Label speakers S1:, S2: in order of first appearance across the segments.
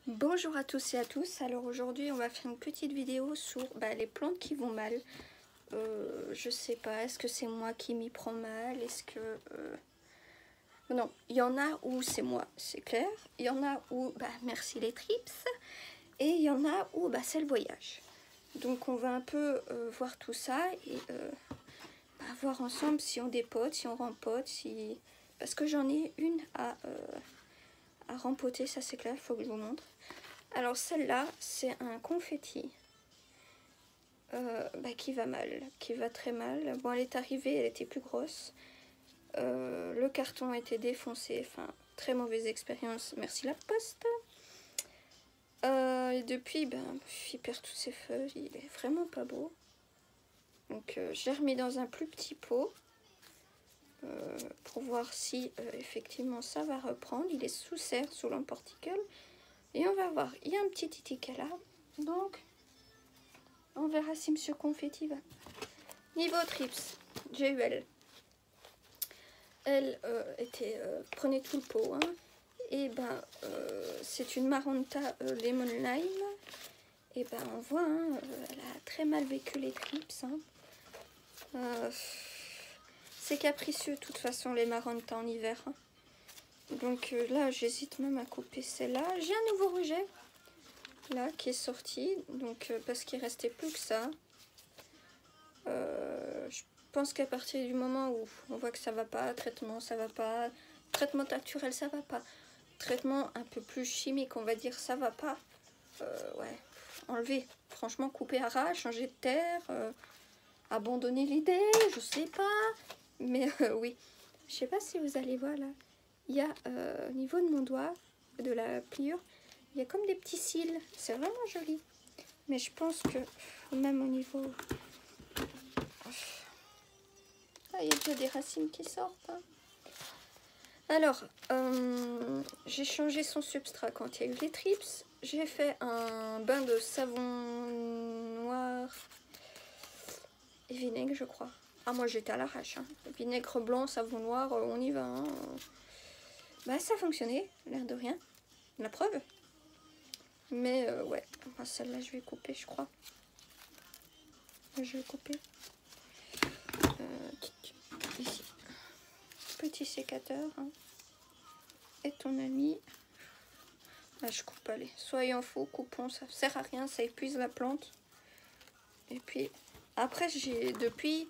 S1: Bonjour à tous et à tous. Alors aujourd'hui on va faire une petite vidéo sur les plantes qui vont mal. Je sais pas, est-ce que c'est moi qui m'y prends mal? Est-ce que... Non, il y en a où c'est moi, c'est clair. Il y en a où, merci les trips. Et il y en a où c'est le voyage. Donc on va un peu voir tout ça et voir ensemble si on dépote, si on rempote, si... Parce que j'en ai une à rempoter, ça c'est clair, il faut que je vous montre. Alors celle-là, c'est un confetti qui va mal, qui va très mal. Bon, elle est arrivée, elle était plus grosse. Le carton a été défoncé, enfin, très mauvaise expérience, merci la poste. Et depuis, il perd toutes ses feuilles, il est vraiment pas beau. Donc j'ai remis dans un plus petit pot pour voir si effectivement ça va reprendre. Il est sous serre, sous l'emporticule. Et on va voir, il y a un petit étiquet là, donc on verra si Monsieur Confetti va. Niveau trips, j'ai eu elle. Elle prenait tout le pot, hein. Et c'est une Maronta Lemon Lime. Et on voit, hein, elle a très mal vécu les trips. Hein. C'est capricieux de toute façon les Maronta en hiver. Hein. Donc là j'hésite même à couper celle-là. J'ai un nouveau rejet là qui est sorti, donc parce qu'il restait plus que ça. Je pense qu'à partir du moment où on voit que ça va pas, traitement ça va pas, traitement naturel ça va pas, traitement un peu plus chimique on va dire ça va pas, ouais, enlever, franchement couper à ras, changer de terre, abandonner l'idée, je sais pas, mais oui, je sais pas si vous allez voir là. Il y a au niveau de mon doigt, de la pliure, il y a comme des petits cils. C'est vraiment joli. Mais je pense que même au niveau... Ah, il y a déjà des racines qui sortent. Hein. Alors, j'ai changé son substrat quand il y a eu les trips. J'ai fait un bain de savon noir et vinaigre, je crois. Ah, moi j'étais à l'arrache. Hein. Vinaigre blanc, savon noir, on y va. Hein. Ça a fonctionné, l'air de rien, la preuve. Mais ouais, celle-là je vais couper, je crois. Je vais couper. Ici. Petit sécateur. Hein. Et ton ami. Là je coupe, allez. Soyons faux, coupons, ça sert à rien, ça épuise la plante. Et puis, après j'ai depuis,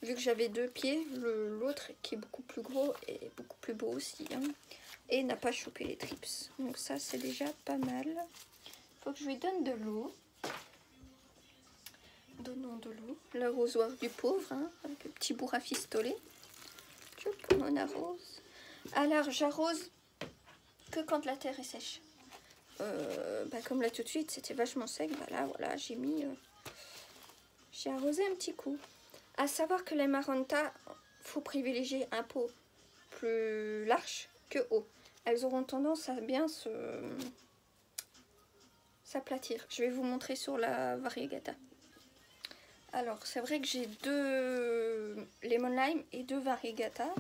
S1: vu que j'avais deux pieds, l'autre qui est beaucoup plus gros et beaucoup plus beau aussi. Hein. Et n'a pas chopé les trips. Donc ça c'est déjà pas mal. Faut que je lui donne de l'eau. Donnons de l'eau. L'arrosoir du pauvre, hein, avec le petit bout rafistolé. On arrose. Alors j'arrose que quand la terre est sèche. Comme là tout de suite c'était vachement sec. Là voilà j'ai mis, j'ai arrosé un petit coup. À savoir que les Maronta, faut privilégier un pot plus large que haut. Elles auront tendance à bien s'aplatir. Je vais vous montrer sur la variegata. Alors c'est vrai que j'ai deux lemon lime et deux variegata.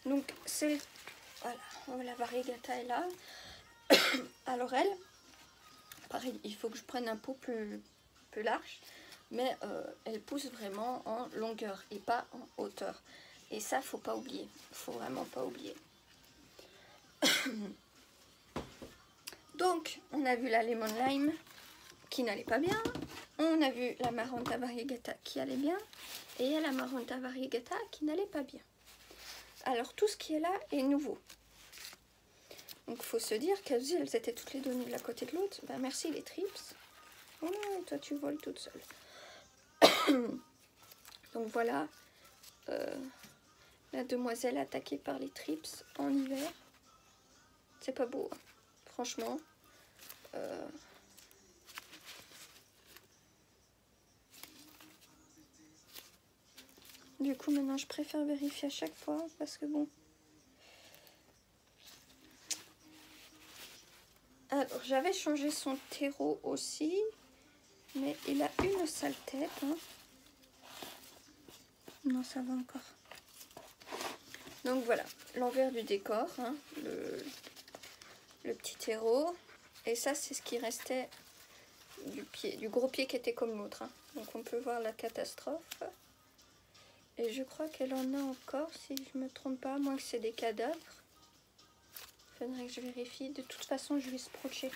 S1: Donc c'est voilà, la variegata est là. Alors elle, pareil, il faut que je prenne un pot plus large, mais elle pousse vraiment en longueur et pas en hauteur. Et ça faut pas oublier, faut vraiment pas oublier. Donc on a vu la lemon lime qui n'allait pas bien, on a vu la Maronta variegata qui allait bien, et il y a la Maronta variegata qui n'allait pas bien. Alors tout ce qui est là est nouveau. Donc il faut se dire qu'elles étaient toutes les deux de la côté de l'autre. Merci les trips. Oh, toi tu voles toute seule. Donc voilà, la demoiselle attaquée par les trips en hiver. C'est pas beau, hein. Franchement. Du coup maintenant je préfère vérifier à chaque fois parce que bon. Alors j'avais changé son terreau aussi, mais il a une sale tête. Hein. Non ça va encore. Donc voilà, l'envers du décor, hein, le petit terreau. Et ça, c'est ce qui restait du pied, du gros pied qui était comme l'autre. Hein. Donc on peut voir la catastrophe. Et je crois qu'elle en a encore, si je me trompe pas, à moins que c'est des cadavres. Il faudrait que je vérifie. De toute façon, je vais scotcher.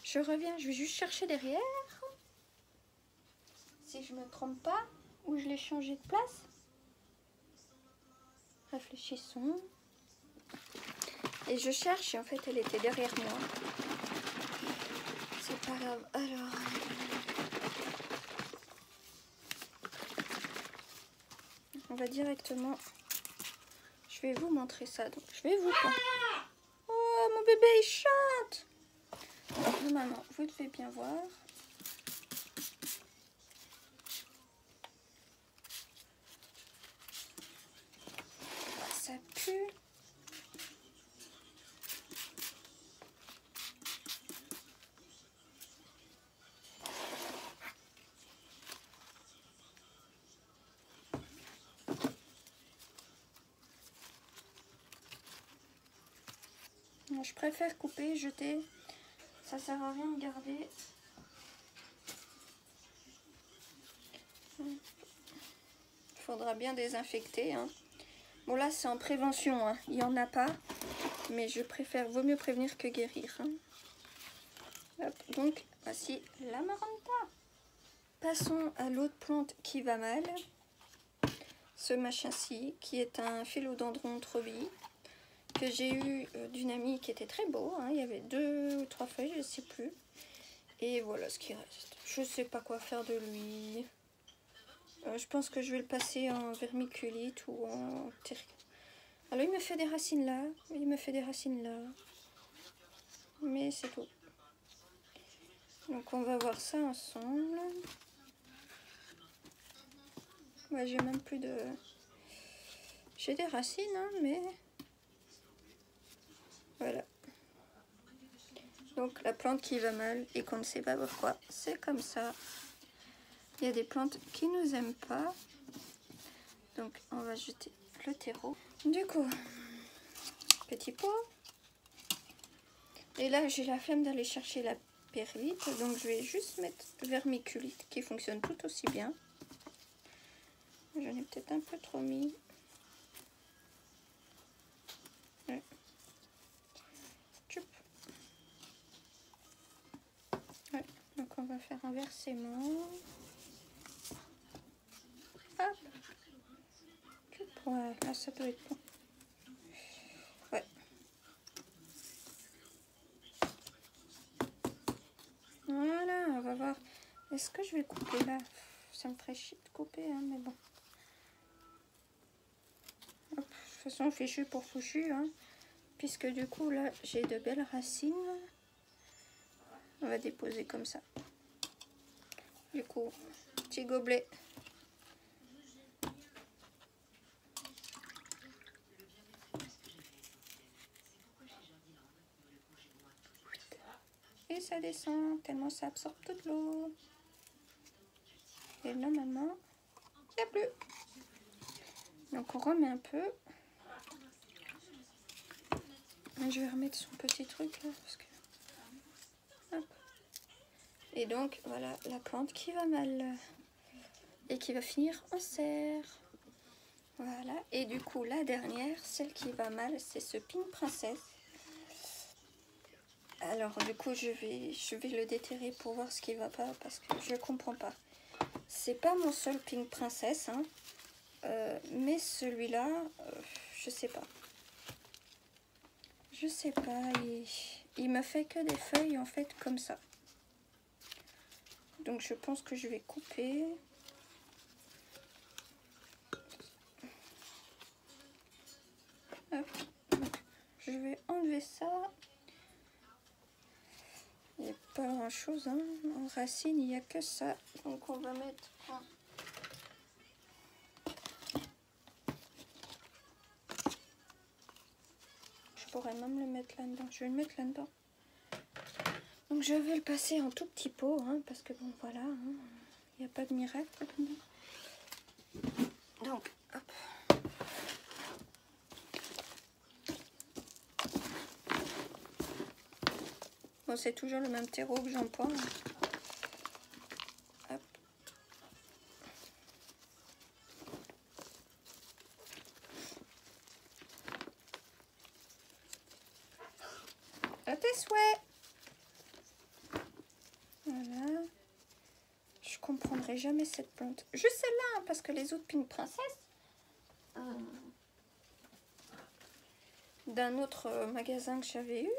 S1: Je reviens, je vais juste chercher derrière. Si je me trompe pas, ou je l'ai changé de place. Réfléchissons. Et je cherche, et en fait, elle était derrière moi. C'est pas grave. Alors... on va directement... je vais vous montrer ça. Donc, je vais vous... oh, mon bébé, il chante! Normalement, vous devez bien voir. Ça pue. Je préfère couper, jeter. Ça sert à rien de garder. Il faudra bien désinfecter. Hein. Bon là c'est en prévention. Hein. Il n'y en a pas. Mais je préfère, vaut mieux prévenir que guérir. Hein. Hop, donc voici l'amaranta. Passons à l'autre plante qui va mal. Ce machin-ci qui est un philodendron Trobi. Que j'ai eu d'une amie qui était très beau. Hein. Il y avait 2 ou 3 feuilles, je ne sais plus. Et voilà ce qui reste. Je ne sais pas quoi faire de lui. Je pense que je vais le passer en vermiculite ou en terre. Alors il me fait des racines là. Il me fait des racines là. Mais c'est tout. Donc on va voir ça ensemble. Ouais, j'ai même plus de... j'ai des racines, hein, mais... voilà. Donc la plante qui va mal et qu'on ne sait pas pourquoi, c'est comme ça. Il y a des plantes qui nous aiment pas. Donc on va jeter le terreau. Du coup, petit pot. Et là j'ai la flemme d'aller chercher la perlite. Donc je vais juste mettre vermiculite qui fonctionne tout aussi bien. J'en ai peut-être un peu trop mis. Ouais. Ouais. Donc on va faire un versement. Hop. Ouais, là ça doit être bon. Ouais. Voilà, on va voir. Est-ce que je vais couper là? Ça me ferait chier de couper, hein, mais bon. Hop, de toute façon, fichu pour fouchu, hein. Puisque du coup, là, j'ai de belles racines. On va déposer comme ça. Du coup, petit gobelet. Et ça descend tellement ça absorbe toute l'eau. Et normalement, il n'y a plus. Donc on remet un peu. Je vais remettre son petit truc là. Parce que... hop. Et donc voilà la plante qui va mal. Et qui va finir en serre. Voilà. Et du coup la dernière, celle qui va mal, c'est ce Pink Princess. Alors du coup je vais le déterrer pour voir ce qui va pas parce que je comprends pas. C'est pas mon seul Pink Princess, hein, mais celui-là, je sais pas. Je sais pas, il me fait que des feuilles en fait comme ça. Donc je pense que je vais couper. Hop. Donc, je vais enlever ça. Il n'y a pas grand chose, hein. En racine, il n'y a que ça. Donc on va mettre un... je pourrais même le mettre là-dedans. Je vais le mettre là-dedans. Donc je vais le passer en tout petit pot, hein, parce que bon voilà, hein, il n'y a pas de miracle là-dedans. Donc, hop. Bon, c'est toujours le même terreau que j'emploie. Hop. À tes souhaits. Voilà. Je comprendrai jamais cette plante. Juste celle-là, hein, parce que les autres Pink Princess d'un autre magasin que j'avais eu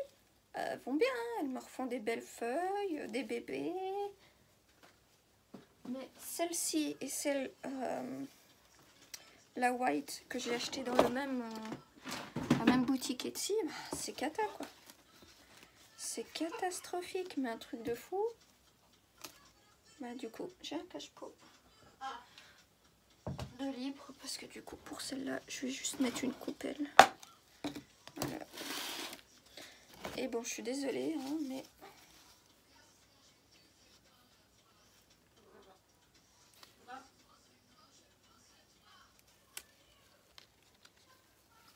S1: vont bien. Hein. Elles me refont des belles feuilles, des bébés. Mais celle-ci et celle, la white que j'ai acheté dans le même, la même boutique Etsy, c'est cata quoi. C'est catastrophique, mais un truc de fou. Bah du coup, j'ai un cache-pot de libre parce que du coup pour celle-là, je vais juste mettre une coupelle. Voilà. Et bon, je suis désolée, hein, mais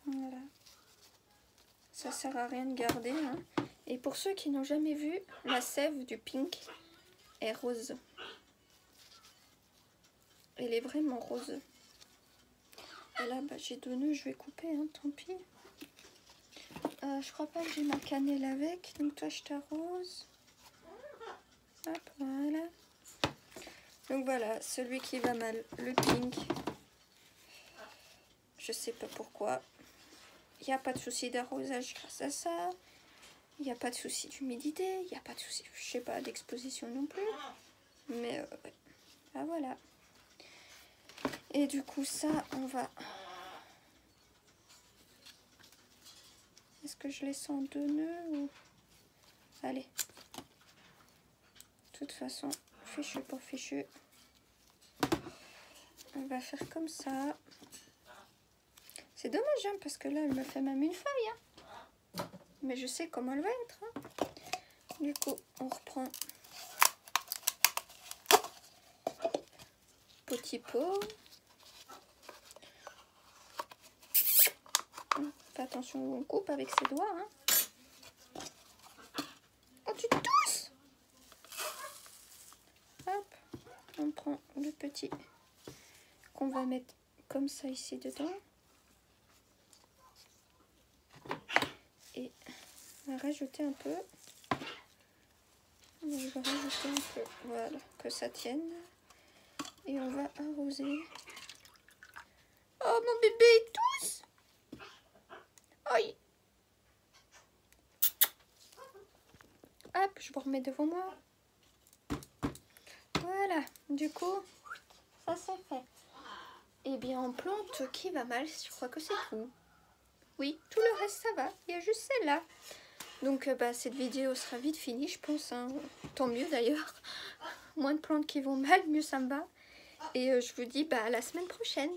S1: voilà. Ça sert à rien de garder. Hein. Et pour ceux qui n'ont jamais vu, la sève du pink est rose. Elle est vraiment rose. Et là, bah, j'ai 2 nœuds, je vais couper, hein, tant pis. Je crois pas que j'ai ma cannelle avec, donc toi je t'arrose. Hop, voilà. Donc voilà, celui qui va mal, le pink. Je sais pas pourquoi. Il n'y a pas de souci d'arrosage grâce à ça. Il n'y a pas de souci d'humidité. Il n'y a pas de souci, je sais pas, d'exposition non plus. Mais ouais. Ah voilà. Et du coup ça, on va... Est-ce que je les sens 2 nœuds ou... Allez. De toute façon, fichu pour fichu. On va faire comme ça. C'est dommage, hein, parce que là, elle me fait même une feuille. Hein. Mais je sais comment elle va être. Hein. Du coup, on reprend. Petit pot. Fais attention où on coupe avec ses doigts. Hein. Oh, tu tousses! Hop, on prend le petit qu'on va mettre comme ça ici dedans. Et on va rajouter un peu. On va rajouter un peu, voilà, que ça tienne. Et on va arroser. Oh, mon bébé, il tousse! Aïe! Hop, je vous remets devant moi. Voilà, du coup, ça c'est fait. Et bien en plante qui va mal, je crois que c'est tout. Oui, tout le reste ça va, il y a juste celle-là. Donc bah, cette vidéo sera vite finie, je pense. Hein. Tant mieux d'ailleurs. Moins de plantes qui vont mal, mieux ça me va. Et je vous dis bah, à la semaine prochaine.